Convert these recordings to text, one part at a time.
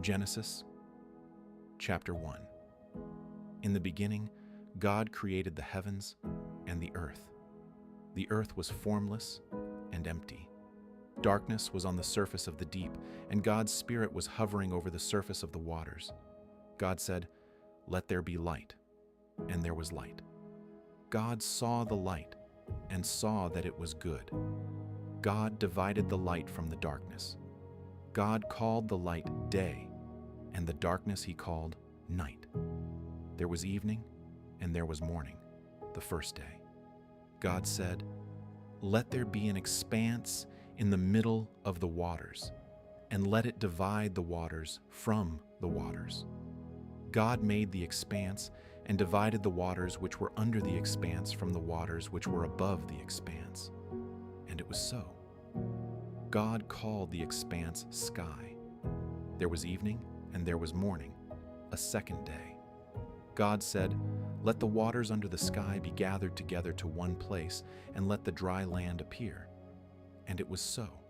Genesis, chapter 1. In the beginning, God created the heavens and the earth. The earth was formless and empty. Darkness was on the surface of the deep, and God's Spirit was hovering over the surface of the waters. God said, "Let there be light," and there was light. God saw the light and saw that it was good. God divided the light from the darkness. God called the light day, and the darkness he called night. There was evening, and there was morning, the first day. God said, "Let there be an expanse in the middle of the waters, and let it divide the waters from the waters." God made the expanse and divided the waters which were under the expanse from the waters which were above the expanse. And it was so. God called the expanse sky. There was evening, and there was morning, a second day. God said, "Let the waters under the sky be gathered together to one place, and let the dry land appear." And it was so.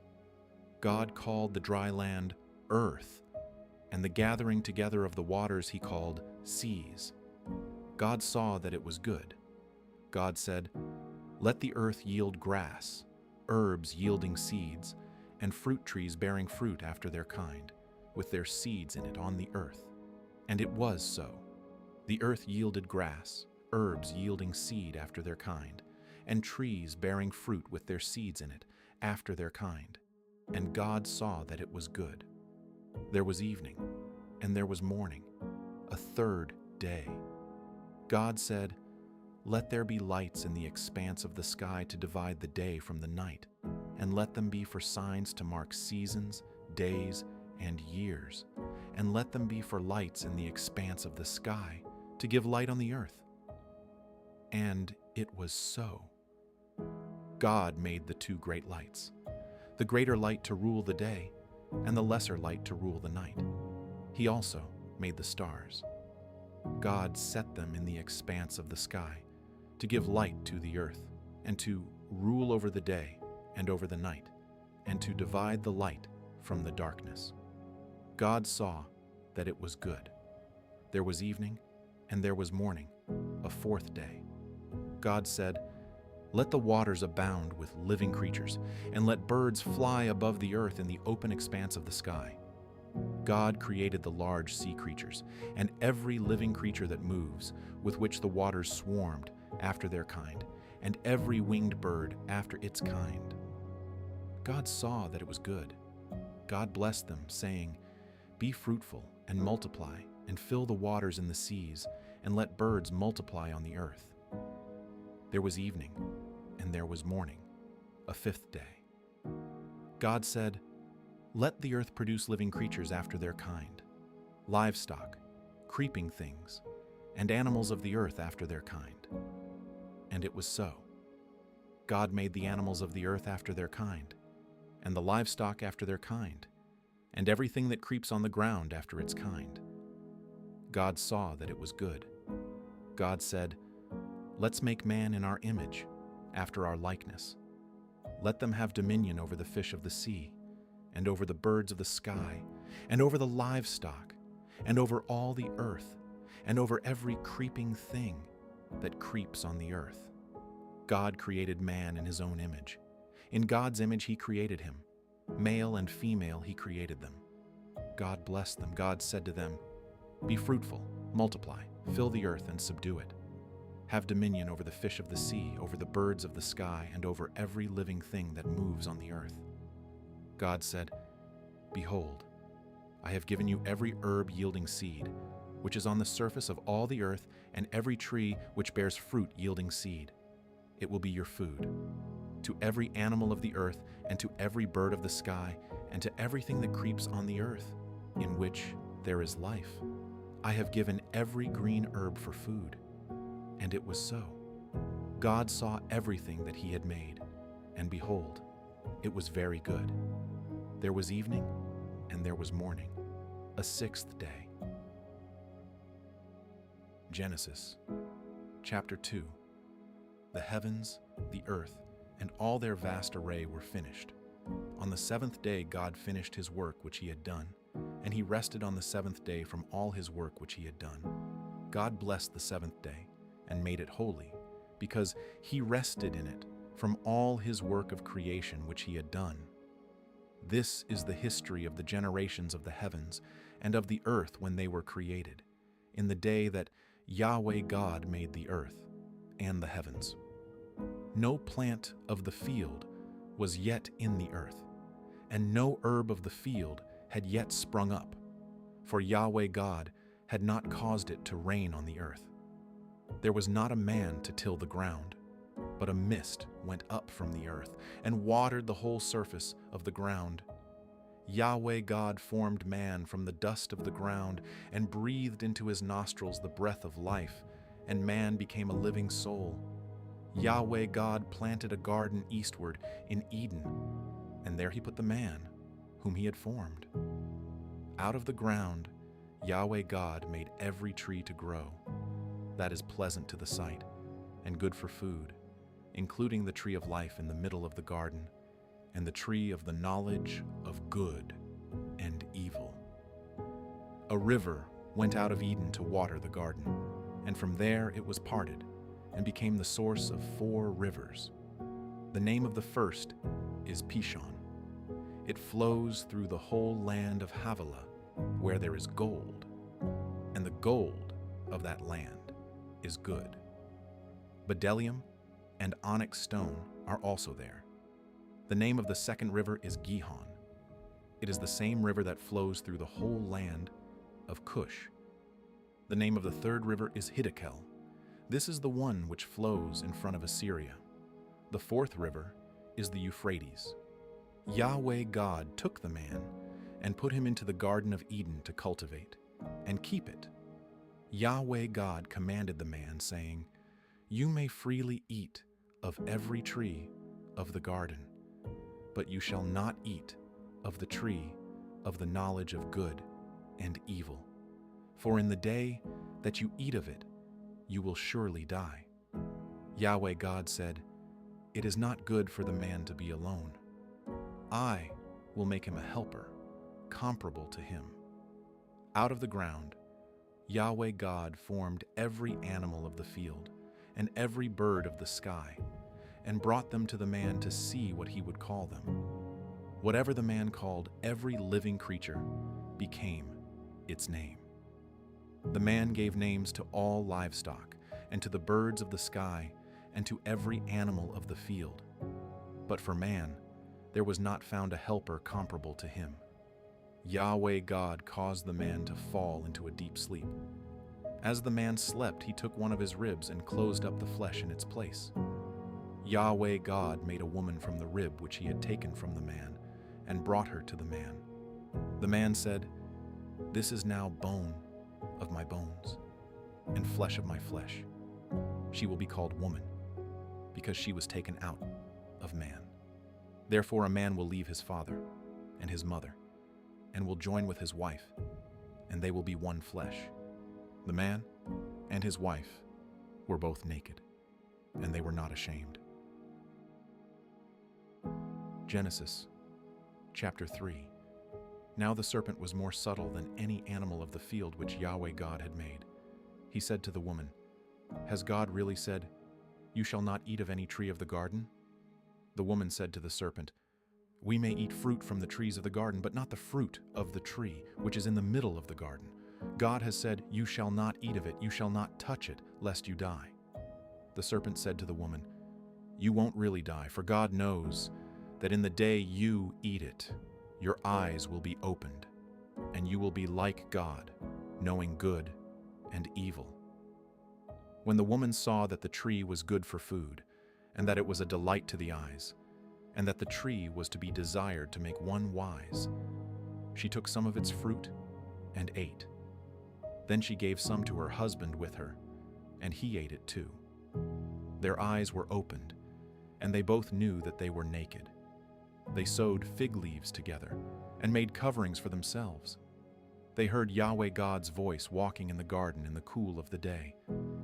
God called the dry land earth, and the gathering together of the waters he called seas. God saw that it was good. God said, "Let the earth yield grass, herbs yielding seeds, and fruit trees bearing fruit after their kind, with their seeds in it on the earth." And it was so. The earth yielded grass, herbs yielding seed after their kind, and trees bearing fruit with their seeds in it after their kind. And God saw that it was good. There was evening, and there was morning, a third day. God said, "Let there be lights in the expanse of the sky to divide the day from the night, and let them be for signs to mark seasons, days, and years, and let them be for lights in the expanse of the sky to give light on the earth." And it was so. God made the two great lights, the greater light to rule the day, and the lesser light to rule the night. He also made the stars. God set them in the expanse of the sky to give light to the earth, and to rule over the day and over the night, and to divide the light from the darkness. God saw that it was good. There was evening, and there was morning, a fourth day. God said, "Let the waters abound with living creatures, and let birds fly above the earth in the open expanse of the sky." God created the large sea creatures, and every living creature that moves, with which the waters swarmed after their kind, and every winged bird after its kind. God saw that it was good. God blessed them, saying, "Be fruitful and multiply, and fill the waters in the seas, and let birds multiply on the earth." There was evening, and there was morning, a fifth day. God said, "Let the earth produce living creatures after their kind, livestock, creeping things, and animals of the earth after their kind." And it was so. God made the animals of the earth after their kind, and the livestock after their kind, and everything that creeps on the ground after its kind. God saw that it was good. God said, "Let's make man in our image, after our likeness. Let them have dominion over the fish of the sea, and over the birds of the sky, and over the livestock, and over all the earth, and over every creeping thing that creeps on the earth." God created man in his own image. In God's image he created him. Male and female he created them. God blessed them. God said to them, "Be fruitful, multiply, fill the earth and subdue it. Have dominion over the fish of the sea, over the birds of the sky, and over every living thing that moves on the earth." God said, "Behold, I have given you every herb yielding seed, which is on the surface of all the earth, and every tree which bears fruit yielding seed. It will be your food. To every animal of the earth, and to every bird of the sky, and to everything that creeps on the earth, in which there is life, I have given every green herb for food." And it was so. God saw everything that he had made, and behold, it was very good. There was evening, and there was morning, a sixth day. Genesis, chapter 2. The heavens, the earth, and all their vast array were finished. On the seventh day God finished his work which he had done, and he rested on the seventh day from all his work which he had done. God blessed the seventh day and made it holy, because he rested in it from all his work of creation which he had done. This is the history of the generations of the heavens and of the earth when they were created, in the day that Yahweh God made the earth and the heavens. No plant of the field was yet in the earth, and no herb of the field had yet sprung up, for Yahweh God had not caused it to rain on the earth. There was not a man to till the ground, but a mist went up from the earth and watered the whole surface of the ground. Yahweh God formed man from the dust of the ground and breathed into his nostrils the breath of life, and man became a living soul. Yahweh God planted a garden eastward in Eden, and there he put the man whom he had formed. Out of the ground Yahweh God made every tree to grow that is pleasant to the sight and good for food, including the tree of life in the middle of the garden, and the tree of the knowledge of good and evil. A river went out of Eden to water the garden, and from there it was parted and became the source of 4 rivers. The name of the first is Pishon. It flows through the whole land of Havilah, where there is gold, and the gold of that land is good. Bdellium and onyx stone are also there. The name of the second river is Gihon. It is the same river that flows through the whole land of Cush. The name of the third river is Hiddekel. This is the one which flows in front of Assyria. The fourth river is the Euphrates. Yahweh God took the man and put him into the Garden of Eden to cultivate and keep it. Yahweh God commanded the man, saying, "You may freely eat of every tree of the garden, but you shall not eat of the tree of the knowledge of good and evil. For in the day that you eat of it, you will surely die." Yahweh God said, "It is not good for the man to be alone. I will make him a helper, comparable to him." Out of the ground, Yahweh God formed every animal of the field and every bird of the sky, and brought them to the man to see what he would call them. Whatever the man called every living creature became its name. The man gave names to all livestock, and to the birds of the sky, and to every animal of the field. But for man, there was not found a helper comparable to him. Yahweh God caused the man to fall into a deep sleep. As the man slept, he took one of his ribs and closed up the flesh in its place. Yahweh God made a woman from the rib which he had taken from the man, and brought her to the man. The man said, "This is now bone of my bones, and flesh of my flesh. She will be called woman, because she was taken out of man. Therefore a man will leave his father and his mother, and will join with his wife, and they will be one flesh." The man and his wife were both naked, and they were not ashamed. Genesis chapter 3. Now the serpent was more subtle than any animal of the field which Yahweh God had made. He said to the woman, "Has God really said, 'You shall not eat of any tree of the garden'?" The woman said to the serpent, "We may eat fruit from the trees of the garden, but not the fruit of the tree which is in the middle of the garden. God has said, 'You shall not eat of it, you shall not touch it, lest you die.'" The serpent said to the woman, "You won't really die, for God knows that in the day you eat it, your eyes will be opened, and you will be like God, knowing good and evil." When the woman saw that the tree was good for food, and that it was a delight to the eyes, and that the tree was to be desired to make one wise, she took some of its fruit and ate. Then she gave some to her husband with her, and he ate it too. Their eyes were opened, and they both knew that they were naked. They sewed fig leaves together and made coverings for themselves. They heard Yahweh God's voice walking in the garden in the cool of the day,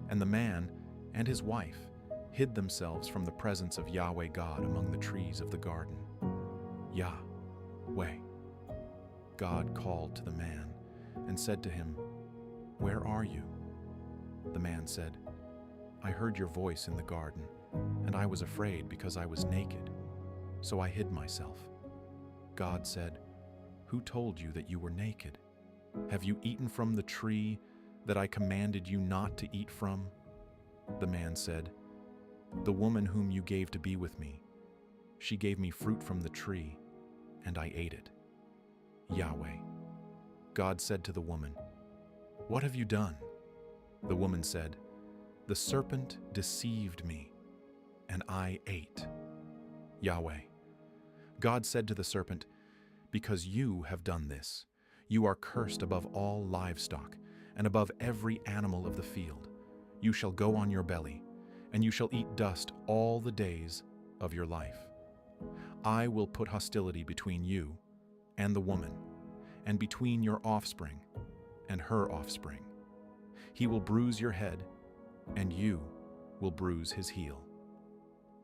and the man and his wife hid themselves from the presence of Yahweh God among the trees of the garden. Yahweh God called to the man and said to him, "Where are you?" The man said, "I heard your voice in the garden, and I was afraid because I was naked, so I hid myself." God said, "Who told you that you were naked? Have you eaten from the tree that I commanded you not to eat from?" The man said, "The woman whom you gave to be with me, she gave me fruit from the tree, and I ate it." Yahweh. God said to the woman, "What have you done?" The woman said, "The serpent deceived me, and I ate." Yahweh. God said to the serpent, "Because you have done this, you are cursed above all livestock and above every animal of the field. You shall go on your belly, and you shall eat dust all the days of your life. I will put hostility between you and the woman, and between your offspring and her offspring. He will bruise your head, and you will bruise his heel."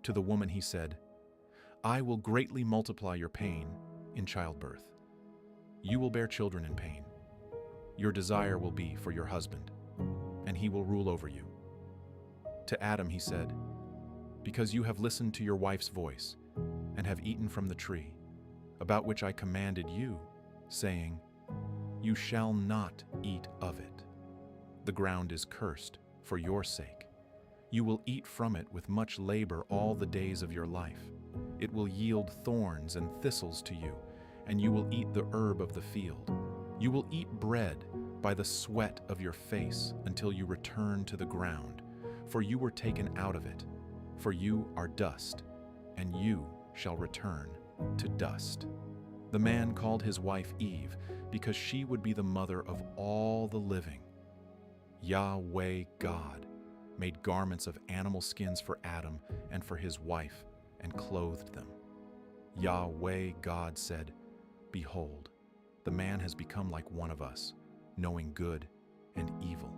To the woman he said, "I will greatly multiply your pain in childbirth. You will bear children in pain. Your desire will be for your husband, and he will rule over you." To Adam he said, "Because you have listened to your wife's voice, and have eaten from the tree, about which I commanded you, saying, 'You shall not eat of it.' The ground is cursed for your sake. You will eat from it with much labor all the days of your life. It will yield thorns and thistles to you, and you will eat the herb of the field. You will eat bread by the sweat of your face until you return to the ground, for you were taken out of it. For you are dust, and you shall return to dust." The man called his wife Eve, because she would be the mother of all the living. Yahweh God made garments of animal skins for Adam and for his wife, and clothed them. Yahweh God said, "Behold, the man has become like one of us, knowing good and evil.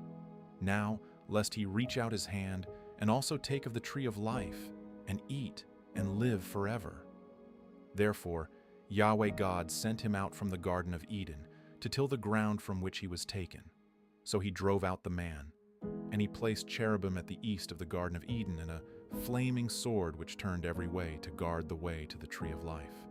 Now, lest he reach out his hand and also take of the tree of life, and eat and live forever." Therefore, Yahweh God sent him out from the Garden of Eden to till the ground from which he was taken. So he drove out the man, and he placed cherubim at the east of the Garden of Eden and a flaming sword which turned every way to guard the way to the tree of life.